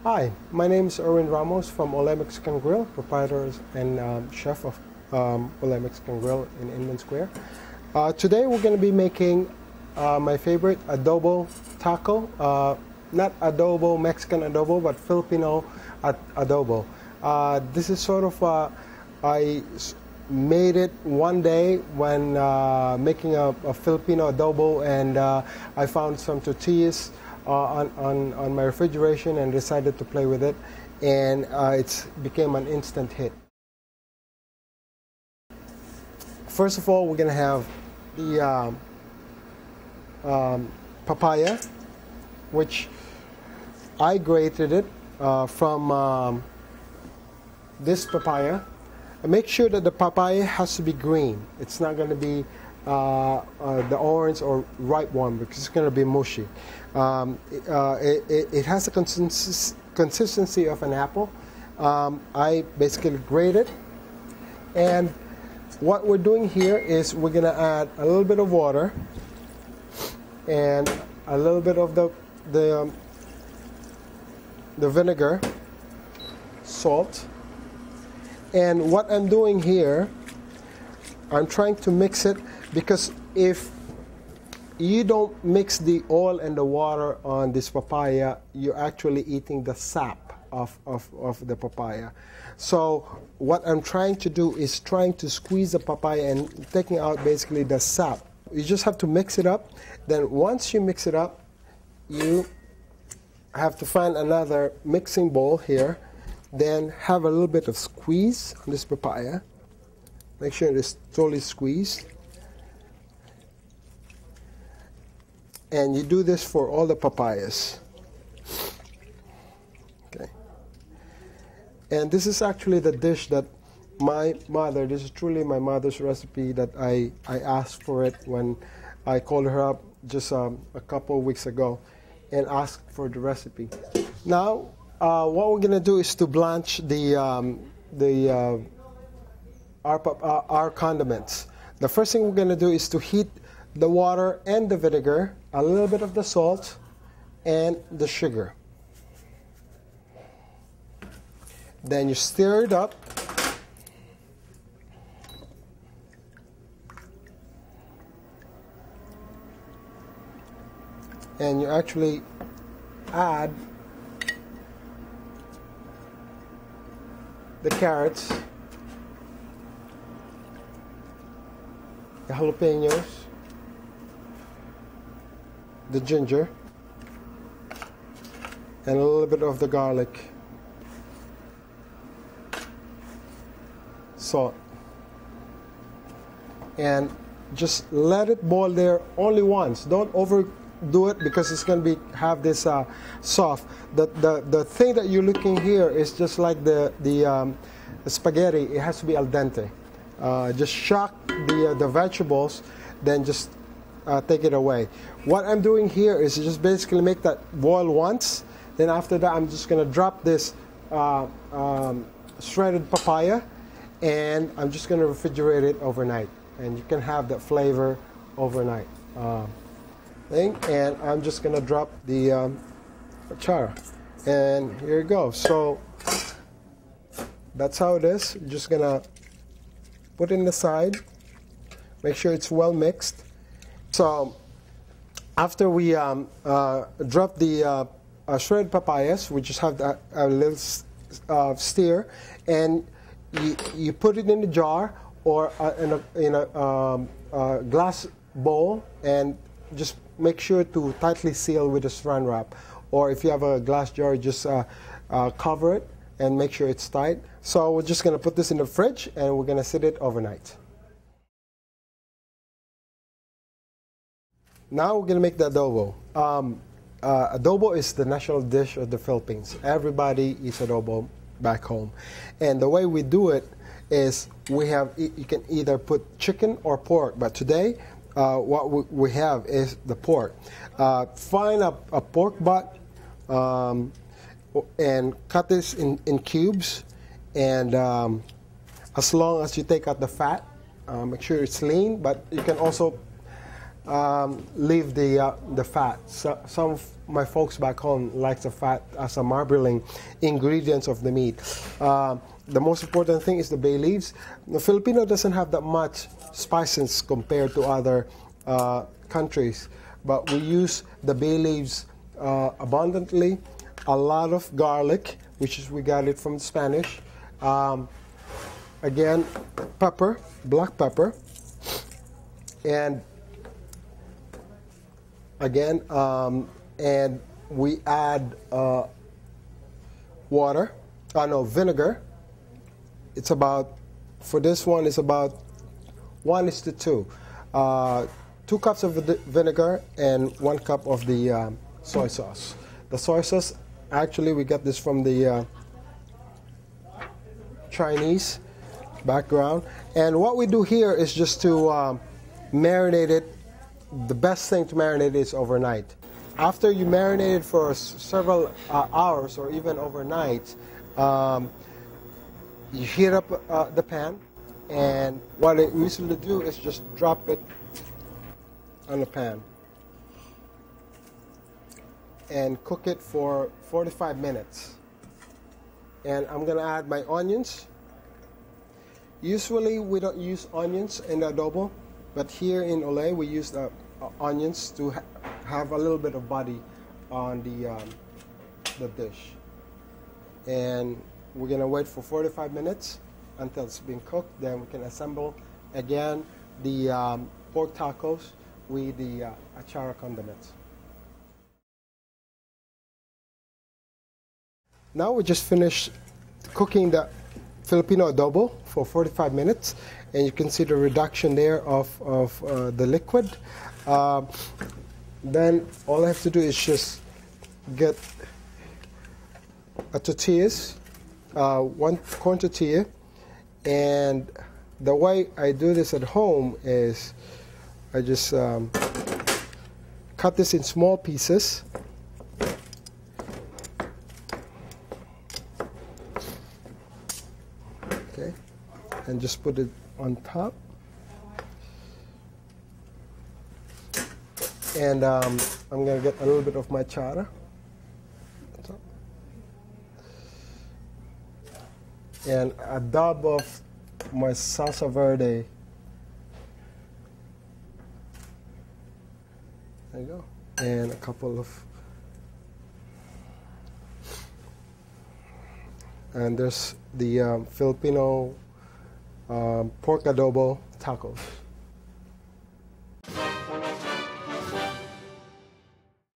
Hi, my name is Erwin Ramos from Ole Mexican Grill, proprietor and chef of Ole Mexican Grill in Inman Square. Today we're going to be making my favorite adobo taco, not adobo, Mexican adobo, but Filipino adobo. This is sort of, I made it one day when making a Filipino adobo, and I found some tortillas on my refrigeration and decided to play with it, and it became an instant hit. First of all, we're going to have the papaya, which I grated it from this papaya. And make sure that the papaya has to be green. It's not going to be the orange or ripe one, because it's going to be mushy. It has a consistency of an apple. I basically grate it, and what we're doing here is we're going to add a little bit of water and a little bit of the vinegar, salt. And what I'm doing here, I'm trying to mix it, because if you don't mix the oil and the water on this papaya, you're actually eating the sap of the papaya. So what I'm trying to do is trying to squeeze the papaya and taking out basically the sap. You just have to mix it up. Then once you mix it up, you have to find another mixing bowl here. Then have a little bit of squeeze on this papaya. Make sure it is totally squeezed. And you do this for all the papayas. Okay. And this is actually the dish that my mother, this is truly my mother's recipe, that I asked for it when I called her up just a couple of weeks ago and asked for the recipe. Now, what we're going to do is to blanch our condiments. The first thing we're going to do is to heat the water and the vinegar, a little bit of the salt, and the sugar. Then you stir it up. And you actually add the carrots, the jalapenos, the ginger, and a little bit of the garlic, salt, and just let it boil there only once. Don't overdo it, because it's going to have this soft. The thing that you're looking here is just like the spaghetti. It has to be al dente. Just shock the vegetables, then just take it away. What I'm doing here is just basically make that boil once. Then after that, I'm just going to drop this shredded papaya, and I'm just going to refrigerate it overnight. And you can have that flavor overnight. And I'm just going to drop the Atcharang. And here you go. So that's how it is. You're just going to put it in the side. Make sure it's well mixed. So after we drop the shredded papayas, we just have a little stir, and you put it in a jar or in a glass bowl, and just make sure to tightly seal with a saran wrap. Or if you have a glass jar, just cover it and make sure it's tight. So we're just going to put this in the fridge, and we're going to sit it overnight. Now we're going to make the adobo. Adobo is the national dish of the Philippines. Everybody eats adobo back home. And the way we do it is you can either put chicken or pork, but today what we have is the pork. Find a pork butt and cut this in cubes, and as long as you take out the fat, make sure it's lean, but you can also leave the fat. So, some of my folks back home like the fat as a marbling ingredients of the meat. The most important thing is the bay leaves. The Filipino doesn't have that much spices compared to other countries, but we use the bay leaves abundantly. A lot of garlic, which is we got it from Spanish. Again, pepper, black pepper, and again, and we add vinegar. It's about, for this one, it's about 1:2. 2 cups of vinegar and 1 cup of the soy sauce. The soy sauce, actually, we got this from the Chinese background. And what we do here is just to marinate it. The best thing to marinate is overnight. After you marinate it for several hours or even overnight, you heat up the pan, and what I usually do is just drop it on the pan and cook it for 45 minutes. And I'm going to add my onions. Usually we don't use onions in adobo, but here in Ole we use the onions to have a little bit of body on the dish. And we're going to wait for 45 minutes until it's been cooked. Then we can assemble again the pork tacos with the Atcharang condiments. Now we just finished cooking the Filipino adobo for 45 minutes, and you can see the reduction there of the liquid. Then all I have to do is just get a tortillas, 1 corn tortilla, and the way I do this at home is I just cut this in small pieces. Okay, and just put it on top. And I'm going to get a little bit of my chara. And a dab of my salsa verde. There you go. And a couple of, and there's the Filipino pork adobo tacos.